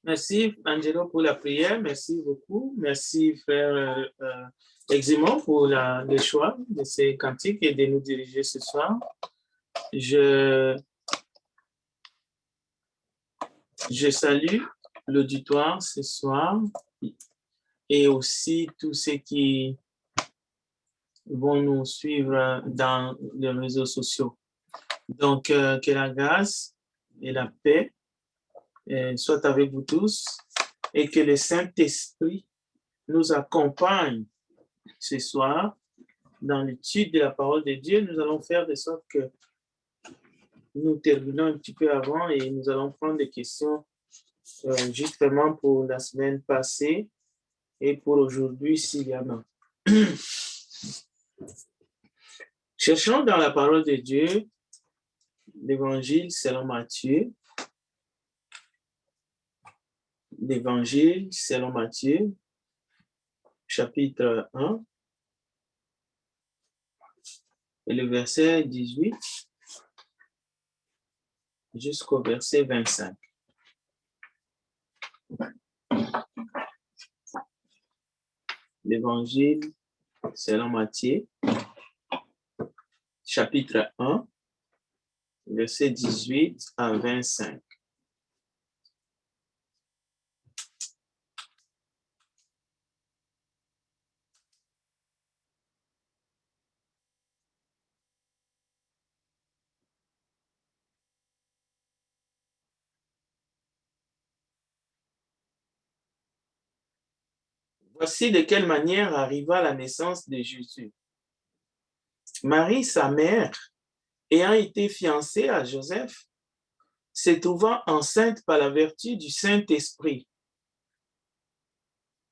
Merci, Angelo, pour la prière. Merci beaucoup. Merci, frère Eximon, pour le choix de ces cantiques et de nous diriger ce soir. Je salue l'auditoire ce soir et aussi tous ceux qui vont nous suivre dans les réseaux sociaux. Donc, que la grâce et la paix soient avec vous tous et que le Saint-Esprit nous accompagne ce soir dans l'étude de la parole de Dieu. Nous allons faire de sorte que nous terminons un petit peu avant et nous allons prendre des questions justement pour la semaine passée et pour aujourd'hui s'il y en a. Cherchons dans la parole de Dieu l'Évangile selon Matthieu. L'Évangile selon Matthieu, chapitre 1, et le verset 18 jusqu'au verset 25. L'Évangile selon Matthieu, chapitre 1, verset 18 à 25. Voici de quelle manière arriva la naissance de Jésus. Marie, sa mère, ayant été fiancée à Joseph, se trouvant enceinte par la vertu du Saint-Esprit,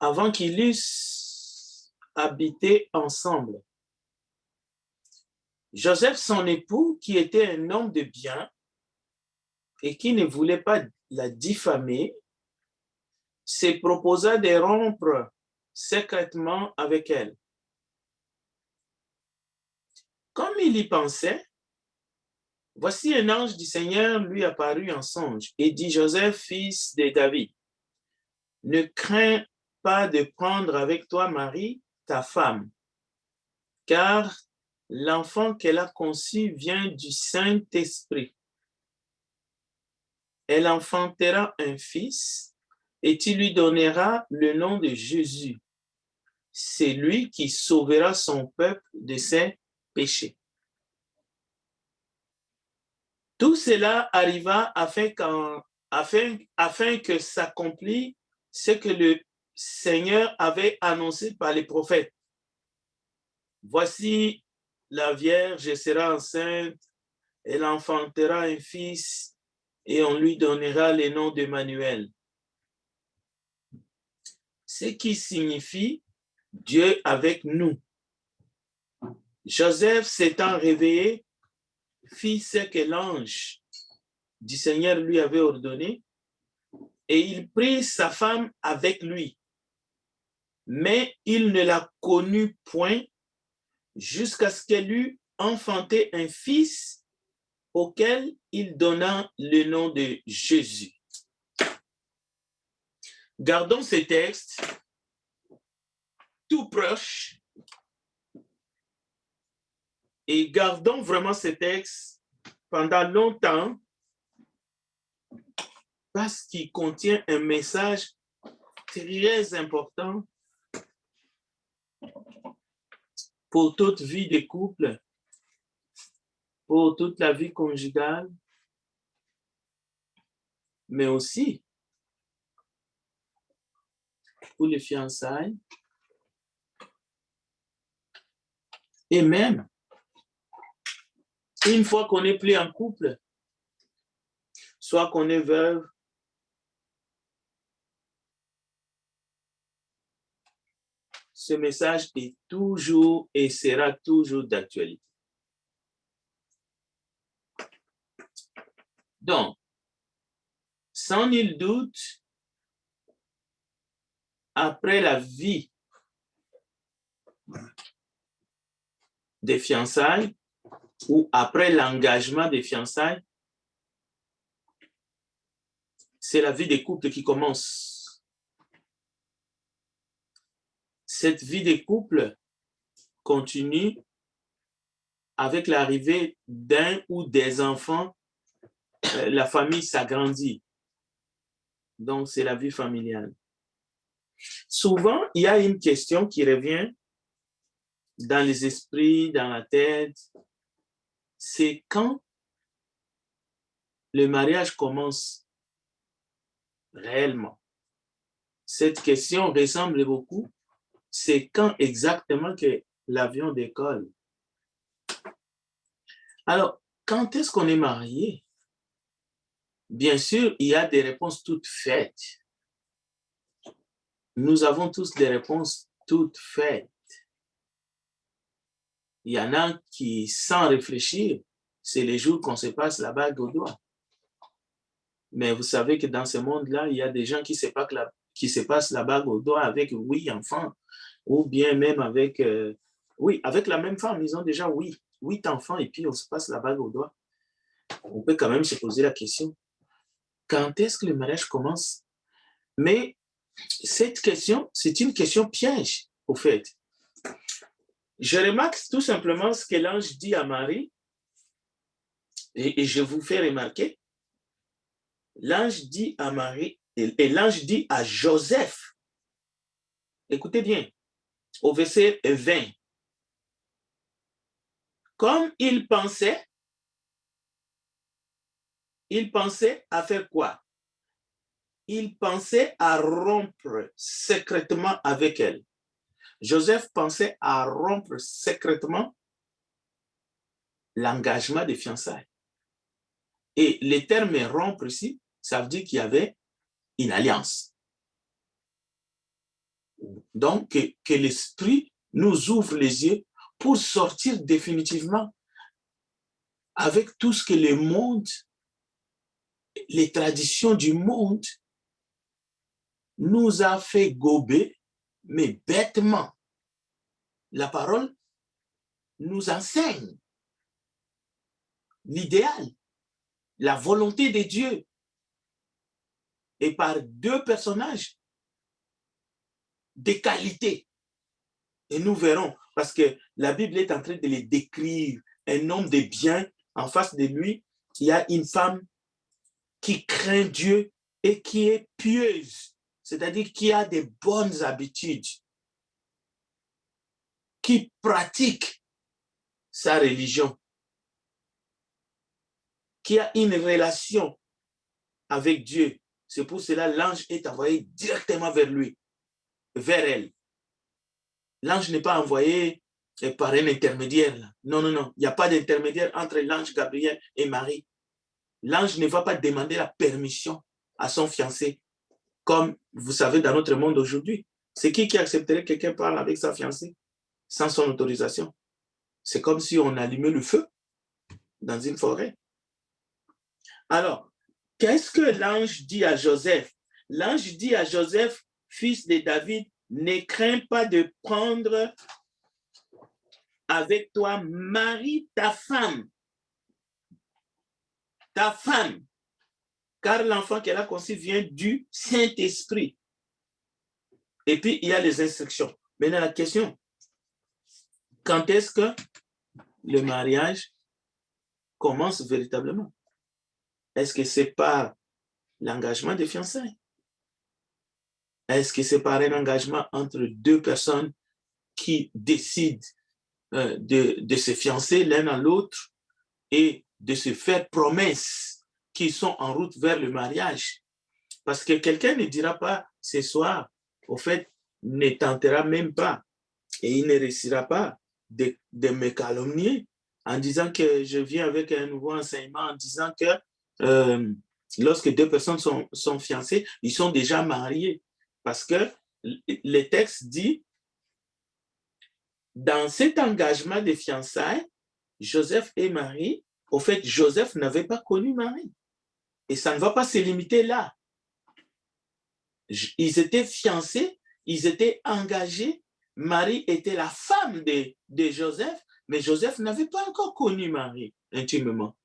avant qu'ils eussent habité ensemble. Joseph, son époux, qui était un homme de bien et qui ne voulait pas la diffamer, se proposa de rompre secrètement avec elle. Comme il y pensait, voici un ange du Seigneur lui apparut en songe et dit: Joseph, fils de David, ne crains pas de prendre avec toi Marie, ta femme, car l'enfant qu'elle a conçu vient du Saint-Esprit. Elle enfantera un fils et tu lui donneras le nom de Jésus. C'est lui qui sauvera son peuple de ses péchés. Tout cela arriva afin que s'accomplisse ce que le Seigneur avait annoncé par les prophètes. Voici, la Vierge sera enceinte, elle enfantera un fils et on lui donnera le nom d'Emmanuel. Ce qui signifie Dieu avec nous. Joseph s'étant réveillé, fit ce que l'ange du Seigneur lui avait ordonné et il prit sa femme avec lui. Mais il ne la connut point jusqu'à ce qu'elle eût enfanté un fils auquel il donna le nom de Jésus. Gardons ces textes tout proches et gardons vraiment ces textes pendant longtemps parce qu'il contient un message très important pour toute vie de couple, pour toute la vie conjugale, mais aussi pour les fiançailles et même une fois qu'on n'est plus en couple, soit qu'on est veuve, ce message est toujours et sera toujours d'actualité. Donc, sans nul doute, après la vie des fiançailles ou après l'engagement des fiançailles, c'est la vie des couples qui commence. Cette vie des couples continue avec l'arrivée d'un ou des enfants. La famille s'agrandit. Donc, c'est la vie familiale. Souvent, il y a une question qui revient dans les esprits, dans la tête. C'est quand le mariage commence réellement. Cette question ressemble beaucoup. C'est quand exactement que l'avion décolle. Alors, quand est-ce qu'on est marié? Bien sûr, il y a des réponses toutes faites. Nous avons tous des réponses toutes faites. Il y en a qui, sans réfléchir, c'est les jours qu'on se passe la bague au doigt. Mais vous savez que dans ce monde-là, il y a des gens qui se passent la bague au doigt avec 8 enfants, ou bien même avec, avec la même femme. Ils ont déjà 8 enfants et puis on se passe la bague au doigt. On peut quand même se poser la question, quand est-ce que le mariage commence? Mais cette question, c'est une question piège, au fait. Je remarque tout simplement ce que l'ange dit à Marie, et je vous fais remarquer. L'ange dit à Marie, et l'ange dit à Joseph, écoutez bien, au verset 20, comme il pensait à faire quoi? Il pensait à rompre secrètement avec elle. Joseph pensait à rompre secrètement l'engagement des fiançailles. Et le terme rompre ici, ça veut dire qu'il y avait une alliance. Donc, que l'Esprit nous ouvre les yeux pour sortir définitivement avec tout ce que le monde, les traditions du monde nous a fait gober, mais bêtement. La parole nous enseigne l'idéal, la volonté de Dieu. Et par 2 personnages de qualité. Et nous verrons, parce que la Bible est en train de les décrire, un homme de bien, en face de lui, il y a une femme qui craint Dieu et qui est pieuse, c'est-à-dire qui a des bonnes habitudes, qui pratique sa religion, qui a une relation avec Dieu. C'est pour cela que l'ange est envoyé directement vers lui, vers elle. L'ange n'est pas envoyé par un intermédiaire. Non, non, non. Il n'y a pas d'intermédiaire entre l'ange Gabriel et Marie. L'ange ne va pas demander la permission à son fiancé, comme vous savez dans notre monde aujourd'hui. C'est qui accepterait que quelqu'un parle avec sa fiancée sans son autorisation? C'est comme si on allumait le feu dans une forêt. Alors, qu'est-ce que l'ange dit à Joseph? L'ange dit à Joseph, fils de David, ne crains pas de prendre avec toi Marie, ta femme, car l'enfant qu'elle a conçu vient du Saint-Esprit. Et puis, il y a les instructions. Maintenant, la question, quand est-ce que le mariage commence véritablement? Est-ce que c'est par l'engagement des fiançailles? Est-ce que c'est par un engagement entre 2 personnes qui décident de se fiancer l'un à l'autre et de se faire promesses qui sont en route vers le mariage? Parce que quelqu'un ne dira pas ce soir, au fait, ne tentera même pas et il ne réussira pas de me calomnier en disant que je viens avec un nouveau enseignement, en disant que lorsque 2 personnes sont fiancées, ils sont déjà mariés. Parce que le texte dit, dans cet engagement de fiançailles, Joseph et Marie, au fait, Joseph n'avait pas connu Marie. Et ça ne va pas se limiter là. Ils étaient fiancés, ils étaient engagés. Marie était la femme de Joseph, mais Joseph n'avait pas encore connu Marie intimement.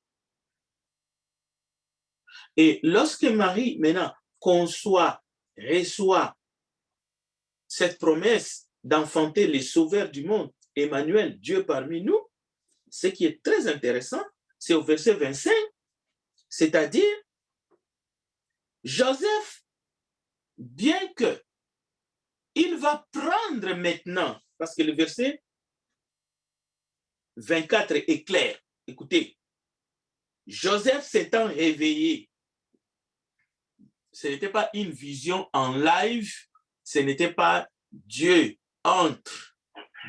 Et lorsque Marie, maintenant, reçoit cette promesse d'enfanter les sauveurs du monde, Emmanuel, Dieu parmi nous, ce qui est très intéressant, c'est au verset 25, c'est-à-dire Joseph, bien que il va prendre maintenant, parce que le verset 24 est clair. Écoutez, Joseph s'étant réveillé, ce n'était pas une vision en live, ce n'était pas Dieu entre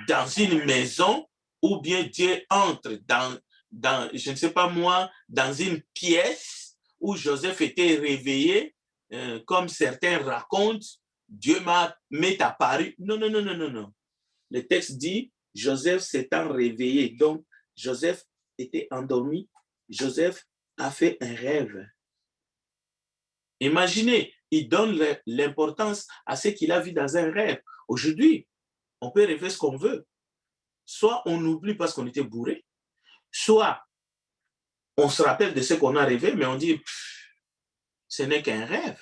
dans une maison ou bien Dieu entre dans je ne sais pas moi, dans une pièce où Joseph était réveillé, comme certains racontent, Dieu m'est apparu. Non, non, non, non, non, non. Le texte dit, Joseph s'étant réveillé. Donc, Joseph était endormi. Joseph a fait un rêve. Imaginez, il donne l'importance à ce qu'il a vu dans un rêve. Aujourd'hui, on peut rêver ce qu'on veut. Soit on oublie parce qu'on était bourré, soit on se rappelle de ce qu'on a rêvé, mais on dit, ce n'est qu'un rêve.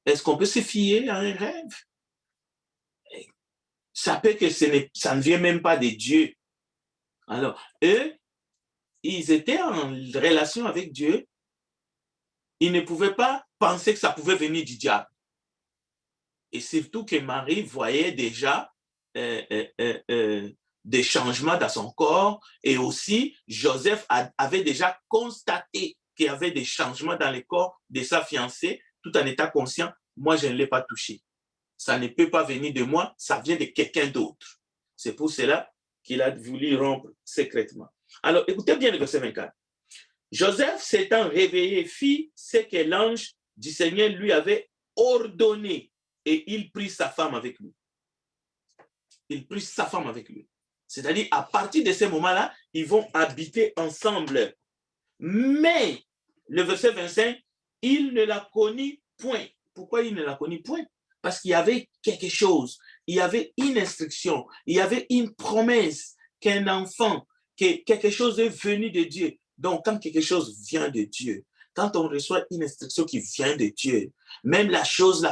Est-ce qu'on peut se fier à un rêve? Ça peut que ça ne vient même pas de Dieu. Alors, eux, ils étaient en relation avec Dieu. Ils ne pouvaient pas penser que ça pouvait venir du diable. Et surtout que Marie voyait déjà des changements dans son corps. Et aussi, Joseph avait déjà constaté qu'il y avait des changements dans le corps de sa fiancée, tout en étant conscient, moi, je ne l'ai pas touché. Ça ne peut pas venir de moi, ça vient de quelqu'un d'autre. C'est pour cela qu'il a voulu rompre secrètement. Alors, écoutez bien le verset 24. Joseph s'étant réveillé, fit ce que l'ange du Seigneur lui avait ordonné et il prit sa femme avec lui. Il prit sa femme avec lui. C'est-à-dire, à partir de ce moment-là, ils vont habiter ensemble. Mais, le verset 25, il ne la connut point. Pourquoi il ne la connut point? Parce qu'il y avait quelque chose, il y avait une instruction, il y avait une promesse qu'un enfant, que quelque chose est venu de Dieu. Donc, quand quelque chose vient de Dieu, quand on reçoit une instruction qui vient de Dieu, même la chose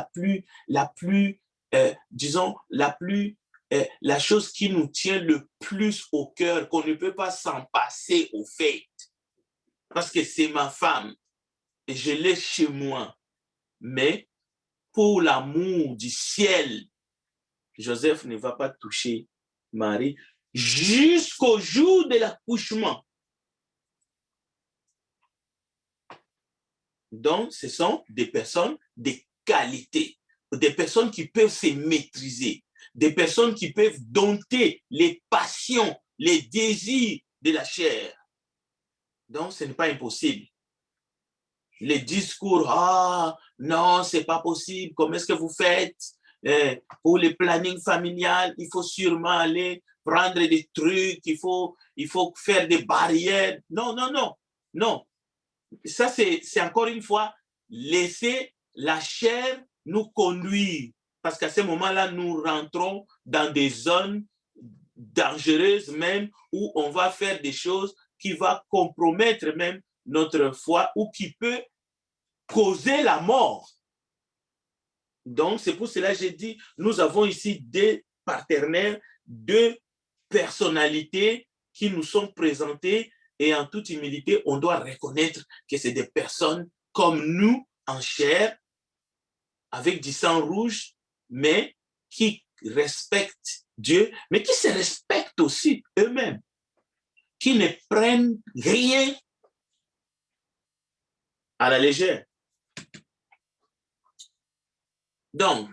la chose qui nous tient le plus au cœur, qu'on ne peut pas s'en passer au fait, parce que c'est ma femme, et je l'ai chez moi, mais pour l'amour du ciel, Joseph ne va pas toucher Marie jusqu'au jour de l'accouchement. Donc, ce sont des personnes de qualité, des personnes qui peuvent se maîtriser, des personnes qui peuvent dompter les passions, les désirs de la chair. Donc, ce n'est pas impossible. Les discours, ah, non, c'est pas possible, comment est-ce que vous faites? Pour le planning familial, il faut sûrement aller prendre des trucs, il faut faire des barrières. Non, non, non, non. Ça, c'est encore une fois, laisser la chair nous conduire. Parce qu'à ce moment-là, nous rentrons dans des zones dangereuses même, où on va faire des choses qui vont compromettre même notre foi ou qui peut causer la mort. Donc, c'est pour cela que j'ai dit, nous avons ici deux partenaires, deux personnalités qui nous sont présentées et en toute humilité, on doit reconnaître que c'est des personnes comme nous en chair, avec du sang rouge, mais qui respectent Dieu, mais qui se respectent aussi eux-mêmes, qui ne prennent rien à la légère. Donc,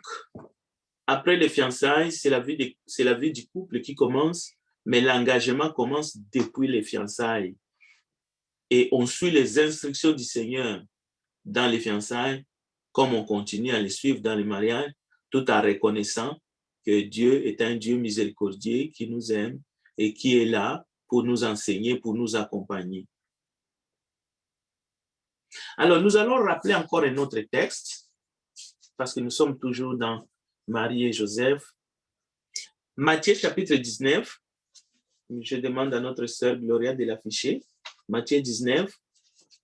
après les fiançailles, c'est la vie du couple qui commence, mais l'engagement commence depuis les fiançailles. Et on suit les instructions du Seigneur dans les fiançailles, comme on continue à les suivre dans les mariages, tout en reconnaissant que Dieu est un Dieu miséricordieux qui nous aime et qui est là pour nous enseigner, pour nous accompagner. Alors, nous allons rappeler encore un autre texte, parce que nous sommes toujours dans Marie et Joseph. Matthieu chapitre 19, je demande à notre sœur Gloria de l'afficher. Matthieu 19,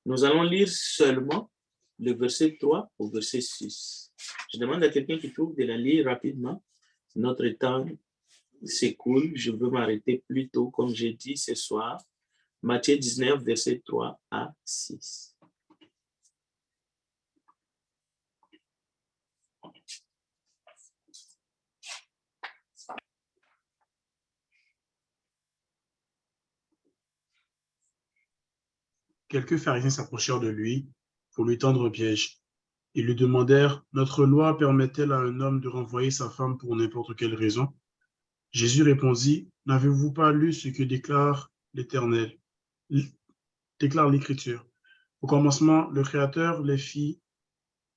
Nous allons lire seulement le verset 3 au verset 6. Je demande à quelqu'un qui trouve de la lire rapidement. Notre temps s'écoule. Je veux m'arrêter plus tôt, comme j'ai dit ce soir. Matthieu 19, verset 3 à 6. Quelques pharisiens s'approchèrent de lui pour lui tendre un piège. Ils lui demandèrent, « Notre loi permet-elle à un homme de renvoyer sa femme pour n'importe quelle raison ?» Jésus répondit, « N'avez-vous pas lu ce que déclare l'Éternel, déclare l'Écriture? Au commencement, le Créateur les fit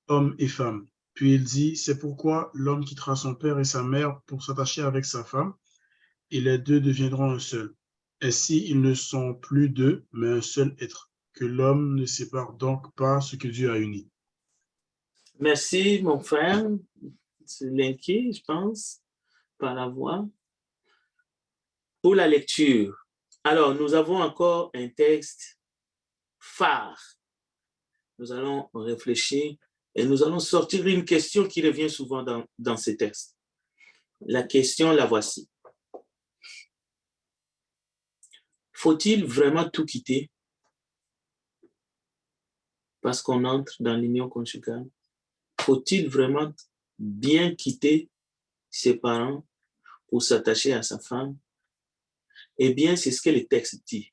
hommes et femmes. Puis il dit, c'est pourquoi l'homme quittera son père et sa mère pour s'attacher avec sa femme, et les deux deviendront un seul. Ainsi, ils ne sont plus deux, mais un seul être. Que l'homme ne sépare donc pas ce que Dieu a uni. » Merci, mon frère. C'est Linky, je pense, par la voix. Pour la lecture. Alors, nous avons encore un texte phare. Nous allons réfléchir et nous allons sortir une question qui revient souvent dans ces textes. La question, la voici. Faut-il vraiment tout quitter parce qu'on entre dans l'union conjugale? Faut-il vraiment bien quitter ses parents pour s'attacher à sa femme? Eh bien, c'est ce que le texte dit.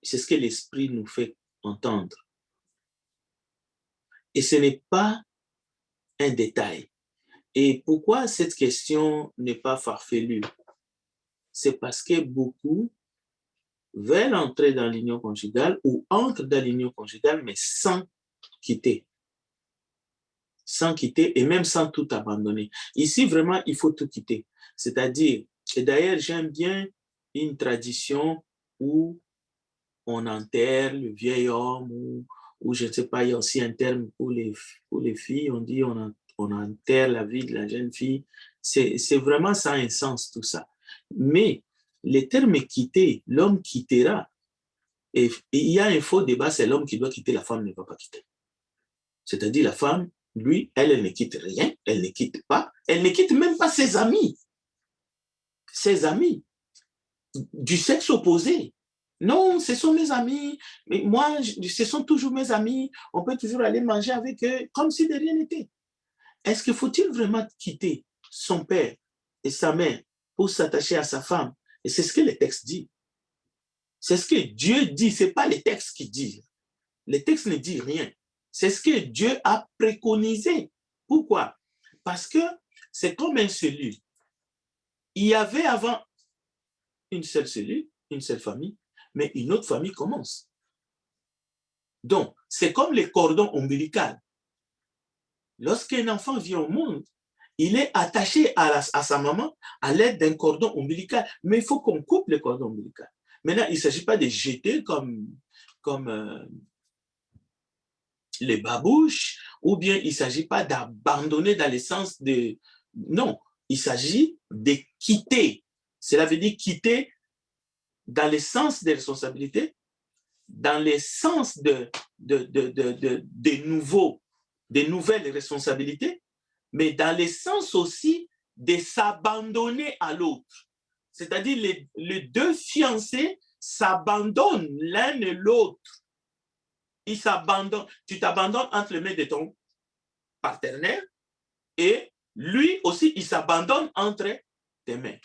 C'est ce que l'Esprit nous fait entendre. Et ce n'est pas un détail. Et pourquoi cette question n'est pas farfelue? C'est parce que beaucoup veulent entrer dans l'union conjugale ou entrent dans l'union conjugale, mais sans quitter. Sans quitter et même sans tout abandonner. Ici, vraiment, il faut tout quitter. C'est-à-dire, et d'ailleurs, j'aime bien une tradition où on enterre le vieil homme, ou je ne sais pas, il y a aussi un terme pour les filles, on dit on enterre la vie de la jeune fille. C'est vraiment ça un sens, tout ça. Mais le terme quitter, l'homme quittera. Et il y a un faux débat, c'est l'homme qui doit quitter, la femme ne va pas quitter. C'est-à-dire la femme, lui, elle ne quitte rien, elle ne quitte pas, elle ne quitte même pas ses amis. Ses amis du sexe opposé. Non, ce sont mes amis, mais moi, ce sont toujours mes amis, on peut toujours aller manger avec eux comme si de rien n'était. Est-ce qu'il faut-il vraiment quitter son père et sa mère pour s'attacher à sa femme? Et c'est ce que le texte dit. C'est ce que Dieu dit, ce n'est pas les textes qui disent. Le texte ne dit rien. C'est ce que Dieu a préconisé. Pourquoi? Parce que c'est comme un cellule. Il y avait avant une seule cellule, une seule famille, mais une autre famille commence. Donc, c'est comme les cordons ombilicaux. Lorsqu'un enfant vient au monde, il est attaché à sa maman à l'aide d'un cordon ombilical. Mais il faut qu'on coupe le cordon ombilical. Maintenant, il ne s'agit pas de jeter comme les babouches, ou bien il ne s'agit pas d'abandonner dans le sens de... Non, il s'agit de quitter. Cela veut dire quitter dans le sens des responsabilités, dans le sens de nouvelles responsabilités, mais dans le sens aussi de s'abandonner à l'autre. C'est-à-dire les deux fiancés s'abandonnent l'un et l'autre. Ils s'abandonnent. Tu t'abandonnes entre les mains de ton partenaire et lui aussi, il s'abandonne entre tes mains.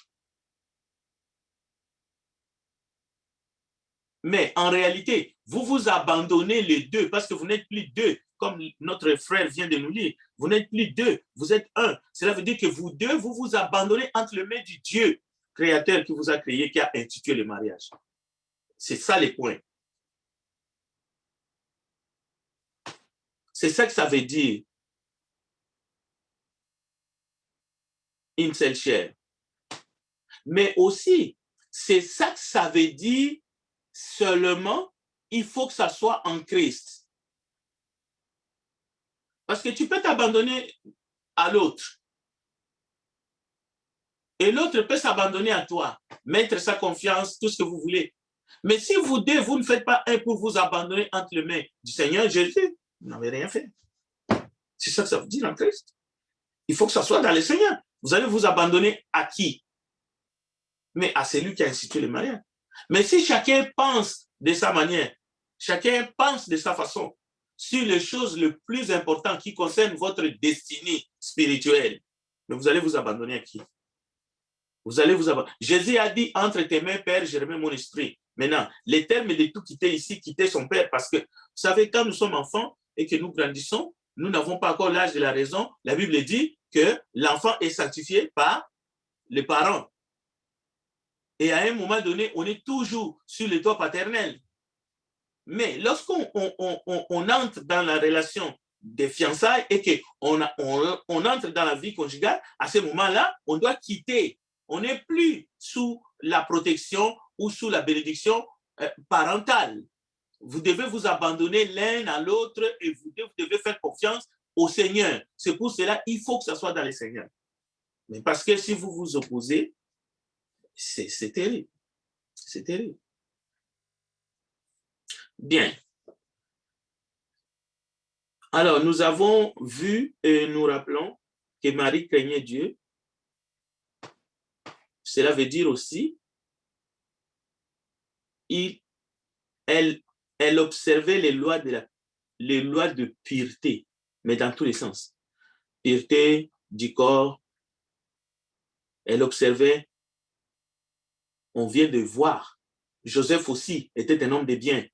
Mais en réalité, vous vous abandonnez les deux parce que vous n'êtes plus deux, comme notre frère vient de nous lire. Vous n'êtes plus deux, vous êtes un. Cela veut dire que vous deux, vous vous abandonnez entre les mains du Dieu créateur qui vous a créé, qui a institué le mariage. C'est ça les points. C'est ça que ça veut dire. Une seule chair. Mais aussi, c'est ça que ça veut dire seulement, il faut que ça soit en Christ. Parce que tu peux t'abandonner à l'autre. Et l'autre peut s'abandonner à toi, mettre sa confiance, tout ce que vous voulez. Mais si vous deux, vous ne faites pas un pour vous abandonner entre les mains du Seigneur Jésus, vous n'avez rien fait. C'est ça que ça veut dire en Christ. Il faut que ça soit dans le Seigneur. Vous allez vous abandonner à qui? Mais à celui qui a institué le mariage. Mais si chacun pense de sa manière, chacun pense de sa façon, sur les choses les plus importantes qui concernent votre destinée spirituelle, mais vous allez vous abandonner à qui? Vous allez vous abandonner. Jésus a dit, entre tes mains, Père, je remets mon esprit. Maintenant, les termes de tout quitter ici, quitter son Père, parce que, vous savez, quand nous sommes enfants et que nous grandissons, nous n'avons pas encore l'âge de la raison. La Bible dit que l'enfant est sanctifié par les parents. Et à un moment donné, on est toujours sur le toit paternel. Mais lorsqu'on entre dans la relation des fiançailles et qu'on entre dans la vie conjugale, à ce moment-là, on doit quitter. On n'est plus sous la protection ou sous la bénédiction parentale. Vous devez vous abandonner l'un à l'autre et vous devez faire confiance au Seigneur. C'est pour cela qu'il faut que ça soit dans le Seigneur. Mais parce que si vous vous opposez, c'est terrible. C'est terrible. Bien. Alors, nous avons vu et nous rappelons que Marie craignait Dieu. Cela veut dire aussi, elle observait les lois de pureté, mais dans tous les sens. Pureté du corps. Elle observait, on vient de voir. Joseph aussi était un homme de bien.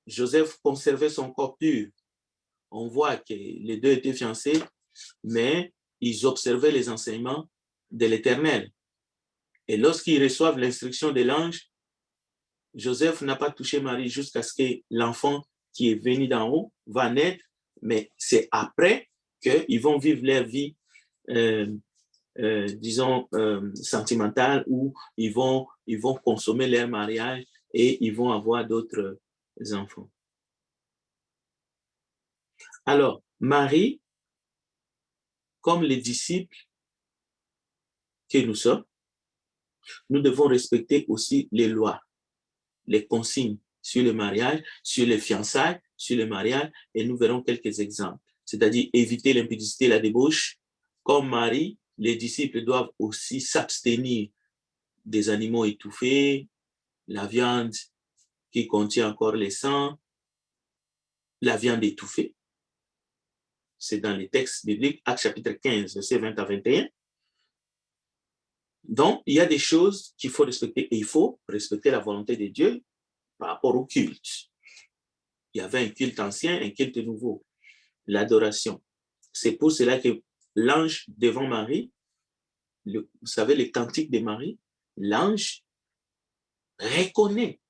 Joseph conservait son corps pur. On voit que les deux étaient fiancés, mais ils observaient les enseignements de l'Éternel. Et lorsqu'ils reçoivent l'instruction de l'ange, Joseph n'a pas touché Marie jusqu'à ce que l'enfant qui est venu d'en haut va naître, mais c'est après qu'ils vont vivre leur vie, disons, sentimentale, où ils vont consommer leur mariage et ils vont avoir d'autres enfants. Alors, Marie, comme les disciples que nous sommes, nous devons respecter aussi les lois, les consignes sur le mariage, sur les fiançailles, sur le mariage, et nous verrons quelques exemples. C'est-à-dire éviter l'impudicité, la débauche. Comme Marie, les disciples doivent aussi s'abstenir des animaux étouffés, la viande qui contient encore les sangs, la viande étouffée. C'est dans les textes bibliques, Actes chapitre 15, versets 20 à 21. Donc, il y a des choses qu'il faut respecter. Et il faut respecter la volonté de Dieu par rapport au culte. Il y avait un culte ancien, un culte nouveau. L'adoration. C'est pour cela que l'ange devant Marie, vous savez, le cantique de Marie, l'ange reconnaît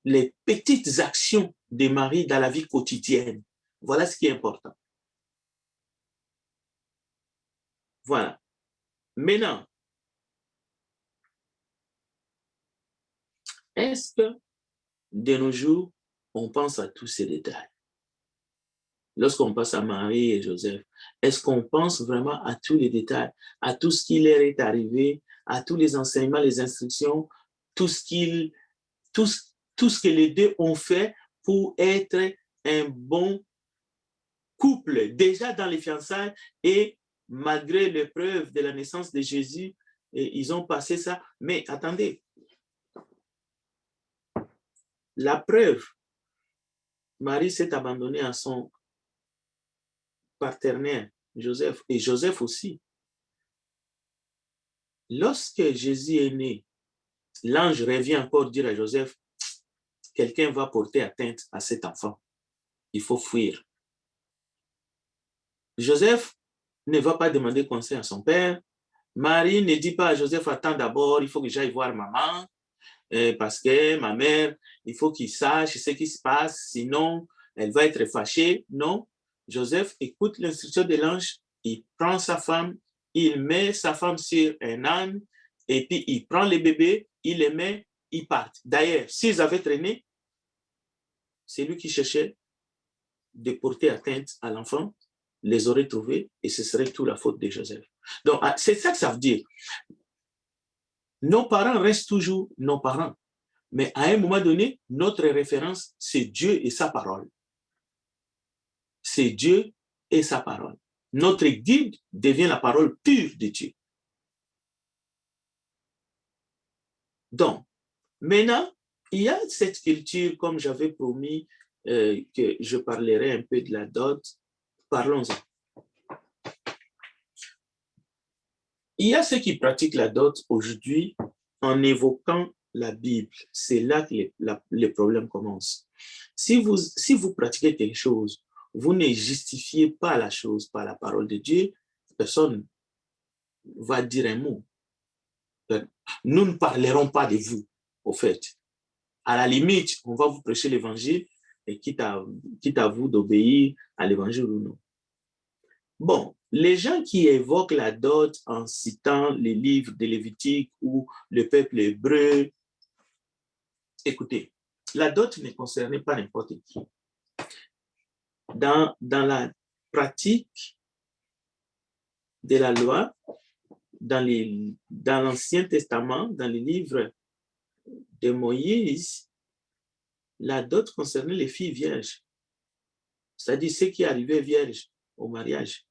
les petites actions de Marie dans la vie quotidienne. Voilà ce qui est important. Voilà. Maintenant, est-ce que de nos jours, on pense à tous ces détails? Lorsqu'on pense à Marie et Joseph, est-ce qu'on pense vraiment à tous les détails, à tout ce qui leur est arrivé, à tous les enseignements, les instructions, tout ce que les deux ont fait pour être un bon couple, déjà dans les fiançailles, et malgré l'épreuve de la naissance de Jésus, ils ont passé ça. Mais attendez, la preuve, Marie s'est abandonnée à son partenaire, Joseph, et Joseph aussi. Lorsque Jésus est né, l'ange revient encore dire à Joseph, quelqu'un va porter atteinte à cet enfant. Il faut fuir. Joseph ne va pas demander conseil à son père. Marie ne dit pas à Joseph, attends d'abord, il faut que j'aille voir maman, parce que ma mère, il faut qu'il sache ce qui se passe, sinon elle va être fâchée. Non, Joseph écoute l'instruction de l'ange, il prend sa femme, il met sa femme sur un âne, et puis il prend le bébé, il les met, ils partent. D'ailleurs, s'ils avaient traîné, c'est lui qui cherchait de porter atteinte à l'enfant, les aurait trouvés, et ce serait tout la faute de Joseph. Donc, c'est ça que ça veut dire. Nos parents restent toujours nos parents. Mais à un moment donné, notre référence, c'est Dieu et sa parole. C'est Dieu et sa parole. Notre guide devient la parole pure de Dieu. Donc, maintenant, il y a cette culture, comme j'avais promis, que je parlerai un peu de la dot. Parlons-en. Il y a ceux qui pratiquent la dot aujourd'hui en évoquant la Bible. C'est là que les problèmes commencent. Si vous pratiquez quelque chose, vous ne justifiez pas la chose par la parole de Dieu, personne va dire un mot. Nous ne parlerons pas de vous, au fait. À la limite, on va vous prêcher l'évangile et quitte à vous d'obéir à l'évangile ou non. Bon, les gens qui évoquent la dot en citant les livres de Lévitique ou le peuple hébreu, écoutez, la dot ne concernait pas n'importe qui. Dans la pratique de la loi, dans l'Ancien Testament, dans les livres de Moïse, la dot concernait les filles vierges, c'est-à-dire ceux qui arrivaient vierges au mariage.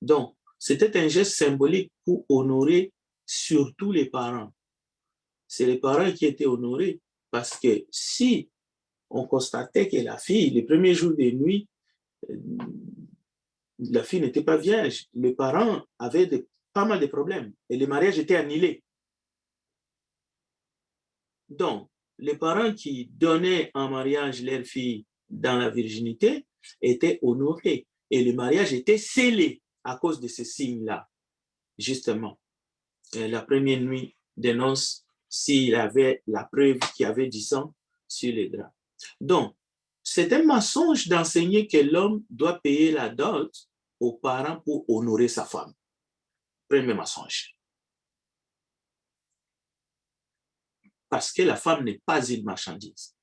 Donc, c'était un geste symbolique pour honorer surtout les parents. C'est les parents qui étaient honorés parce que si on constatait que la fille, les premiers jours de nuit, la fille n'était pas vierge, les parents avaient pas mal de problèmes et le mariage était annulé. Donc, les parents qui donnaient en mariage leur fille dans la virginité étaient honorés et le mariage était scellé à cause de ce signe-là, justement. La première nuit des noces, s'il avait la preuve qu'il y avait du sang sur les draps. Donc, c'est un mensonge d'enseigner que l'homme doit payer la dot aux parents pour honorer sa femme. Premier mensonge. Parce que la femme n'est pas une marchandise.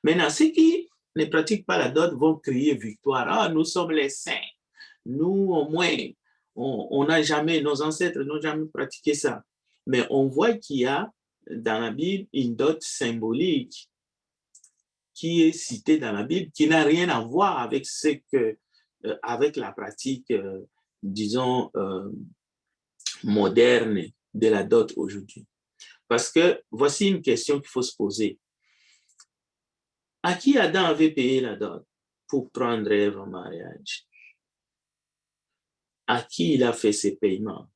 Maintenant, ceux qui ne pratiquent pas la dot vont crier victoire. Ah, nous sommes les saints. Nous, au moins, on n'a jamais, nos ancêtres n'ont jamais pratiqué ça. Mais on voit qu'il y a dans la Bible une dot symbolique qui est citée dans la Bible, qui n'a rien à voir avec avec la pratique, disons, moderne de la dot aujourd'hui. Parce que voici une question qu'il faut se poser. À qui Adam avait payé la dot pour prendre Ève en mariage? À qui il a fait ces paiements?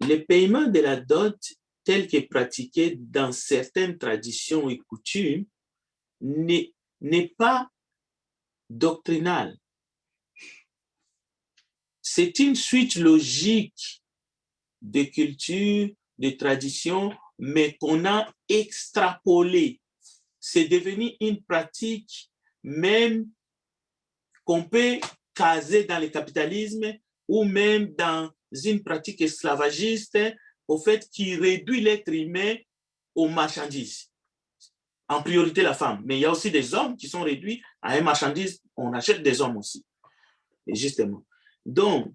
Le paiement de la dot, tel que pratiqué dans certaines traditions et coutumes, n'est pas doctrinal. C'est une suite logique de culture, de tradition, mais qu'on a extrapolé. C'est devenu une pratique même qu'on peut caser dans le capitalisme ou même dans une pratique esclavagiste, au fait qui réduit l'être humain aux marchandises. En priorité la femme. Mais il y a aussi des hommes qui sont réduits à un marchandise. On achète des hommes aussi. Et justement. Donc,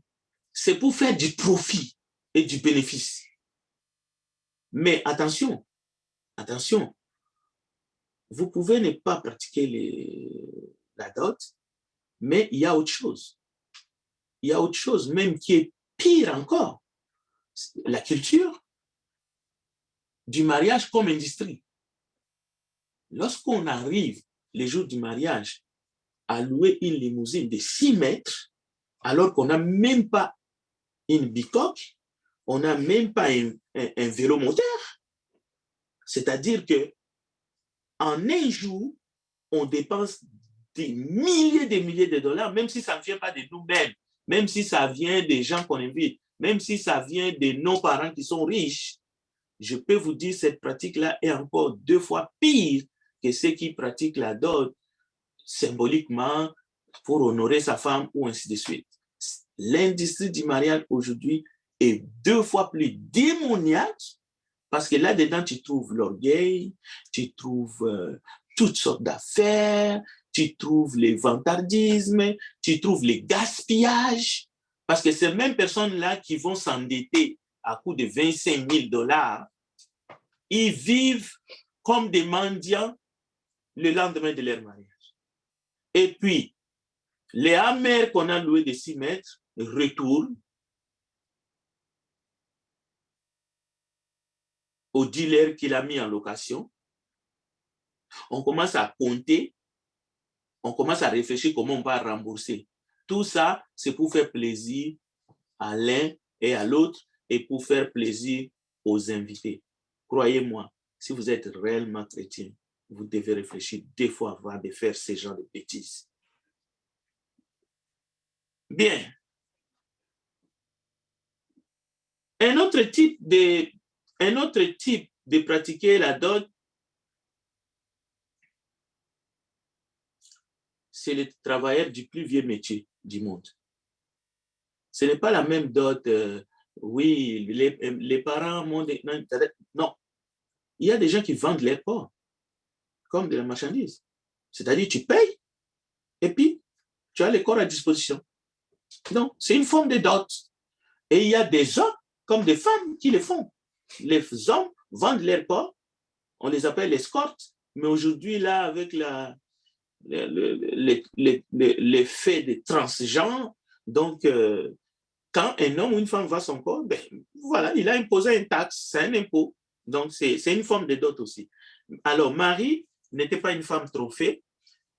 c'est pour faire du profit et du bénéfice. Mais attention, attention. Vous pouvez ne pas pratiquer la dot, mais il y a autre chose. Il y a autre chose, même qui est pire encore. La culture du mariage comme industrie. Lorsqu'on arrive les jours du mariage à louer une limousine de 6 mètres, alors qu'on n'a même pas une bicoque, on n'a même pas un vélo moteur, c'est-à-dire que en un jour, on dépense des milliers de dollars, même si ça ne vient pas de nous-mêmes, même si ça vient des gens qu'on invite, même si ça vient de nos parents qui sont riches. Je peux vous dire, cette pratique-là est encore 2 fois pire que ceux qui pratiquent la dot symboliquement pour honorer sa femme ou ainsi de suite. L'industrie du mariage aujourd'hui est 2 fois plus démoniaque parce que là-dedans, tu trouves l'orgueil, tu trouves toutes sortes d'affaires, tu trouves les vantardismes, tu trouves les gaspillages, parce que ces mêmes personnes-là qui vont s'endetter à coût de 25 000 $, ils vivent comme des mendiants le lendemain de leur mariage. Et puis, les hamers qu'on a loués de 6 mètres retournent au dealer qu'il a mis en location. On commence à compter, on commence à réfléchir comment on va rembourser. Tout ça, c'est pour faire plaisir à l'un et à l'autre et pour faire plaisir aux invités. Croyez-moi, si vous êtes réellement chrétien, vous devez réfléchir 2 fois avant de faire ce genre de bêtises. Bien. Un autre type de pratiquer la dot, c'est le travailleur du plus vieux métier du monde. Ce n'est pas la même dot. Oui, les parents m'ont dit, non. Il y a des gens qui vendent les porcs comme de la marchandise. C'est-à-dire, tu payes et puis tu as les corps à disposition. Donc, c'est une forme de dot. Et il y a des hommes comme des femmes qui le font. Les hommes vendent leurs porcs, on les appelle les escortes, mais aujourd'hui, là, avec l'effet de transgenre, donc, quand un homme ou une femme vend son corps, ben, voilà, il a imposé une taxe, c'est un impôt. Donc, c'est une forme de dot aussi. Alors, Marie n'était pas une femme trophée.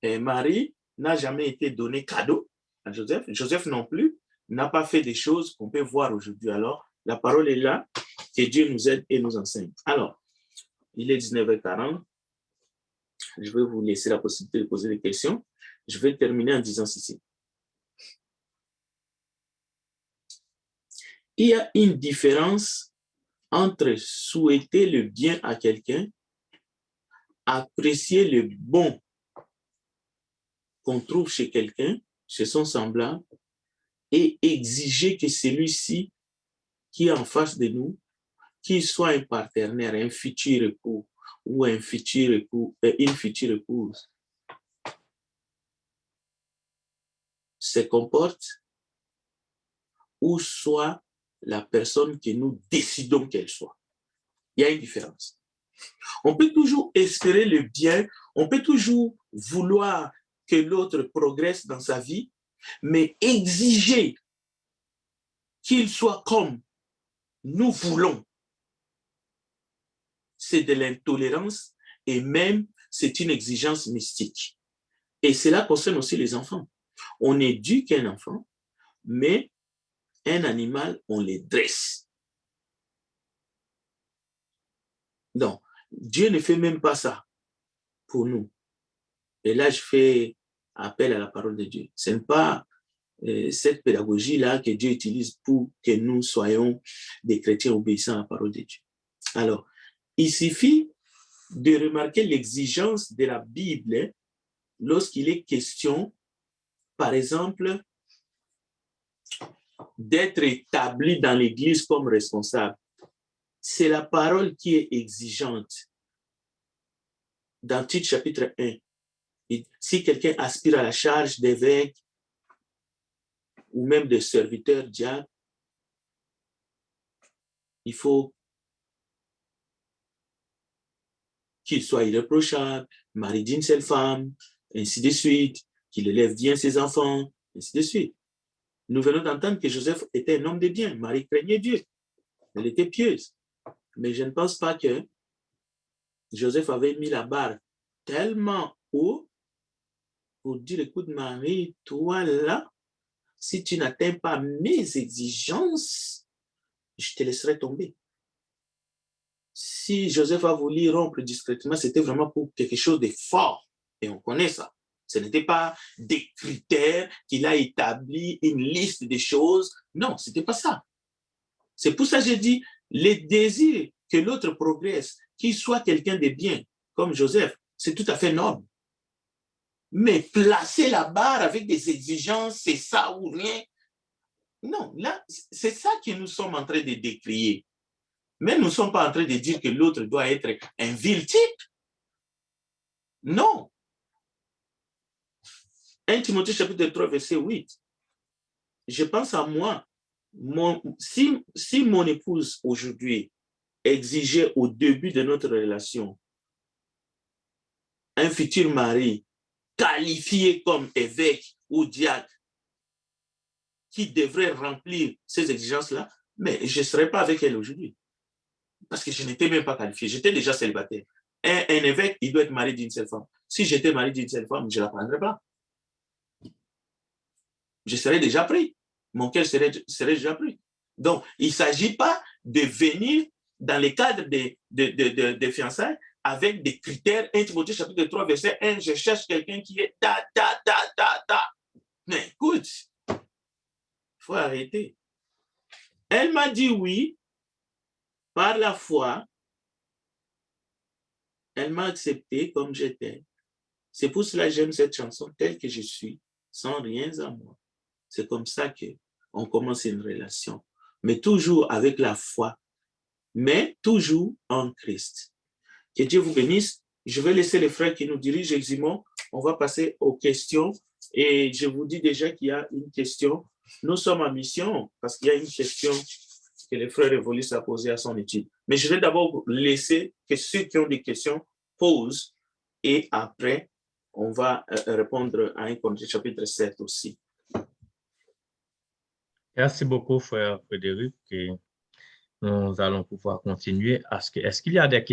Et Marie n'a jamais été donnée cadeau à Joseph. Joseph non plus n'a pas fait des choses qu'on peut voir aujourd'hui. Alors, la parole est là, que Dieu nous aide et nous enseigne. Alors, il est 19h40. Je vais vous laisser la possibilité de poser des questions. Je vais terminer en disant ceci. Il y a une différence entre souhaiter le bien à quelqu'un, apprécier le bon qu'on trouve chez quelqu'un, chez son semblable, et exiger que celui-ci qui est en face de nous, qu'il soit un partenaire, un futur époux ou une future épouse, se comporte ou soit la personne que nous décidons qu'elle soit. Il y a une différence. On peut toujours espérer le bien, on peut toujours vouloir que l'autre progresse dans sa vie, mais exiger qu'il soit comme nous voulons, c'est de l'intolérance et même c'est une exigence mystique. Et cela concerne aussi les enfants. On éduque un enfant, mais un animal, on les dresse. Donc, Dieu ne fait même pas ça pour nous. Et là, je fais appel à la parole de Dieu. Ce n'est pas cette pédagogie-là que Dieu utilise pour que nous soyons des chrétiens obéissants à la parole de Dieu. Alors, il suffit de remarquer l'exigence de la Bible lorsqu'il est question, par exemple, d'être établi dans l'Église comme responsable. C'est la parole qui est exigeante. Dans Tite chapitre 1, si quelqu'un aspire à la charge d'évêque ou même de serviteur diacre, il faut qu'il soit irréprochable, mari d'une seule femme, ainsi de suite, qu'il élève bien ses enfants, ainsi de suite. Nous venons d'entendre que Joseph était un homme de bien. Marie craignait Dieu. Elle était pieuse. Mais je ne pense pas que Joseph avait mis la barre tellement haut pour dire, écoute Marie, toi là, si tu n'atteins pas mes exigences, je te laisserai tomber. Si Joseph a voulu rompre discrètement, c'était vraiment pour quelque chose de fort. Et on connaît ça. Ce n'était pas des critères qu'il a établi, une liste de choses. Non, ce n'était pas ça. C'est pour ça que j'ai dit, les désirs que l'autre progresse, qu'il soit quelqu'un de bien, comme Joseph, c'est tout à fait noble. Mais placer la barre avec des exigences, c'est ça ou rien. Non, là, c'est ça que nous sommes en train de décrier. Mais nous ne sommes pas en train de dire que l'autre doit être un vil type. Non. 1 Timothée chapitre 3, verset 8. Je pense à moi. Si mon épouse aujourd'hui exiger au début de notre relation un futur mari qualifié comme évêque ou diacre qui devrait remplir ces exigences-là, mais je ne serais pas avec elle aujourd'hui. Parce que je n'étais même pas qualifié. J'étais déjà célibataire. Un évêque, il doit être marié d'une seule femme. Si j'étais marié d'une seule femme, je ne la prendrais pas. Je serais déjà pris. Mon cœur serait déjà pris. Donc, il ne s'agit pas de venir dans le cadre des fiançailles avec des critères. 1 Timothée chapitre 3, verset 1, je cherche quelqu'un qui est ta. Mais écoute, il faut arrêter. Elle m'a dit oui par la foi. Elle m'a accepté comme j'étais. C'est pour cela que j'aime cette chanson telle que je suis, sans rien à moi. C'est comme ça qu'on commence une relation. Mais toujours avec la foi, mais toujours en Christ. Que Dieu vous bénisse. Je vais laisser les frères qui nous dirigent, Eximon. On va passer aux questions. Et je vous dis déjà qu'il y a une question. Nous sommes en mission parce qu'il y a une question que les frères évoluent à poser à son étude. Mais je vais d'abord laisser que ceux qui ont des questions posent et après, on va répondre à 1 Corinthiens chapitre 7 aussi. Merci beaucoup, frère Frédéric. Et nous allons pouvoir continuer. Est-ce qu'il y a des questions?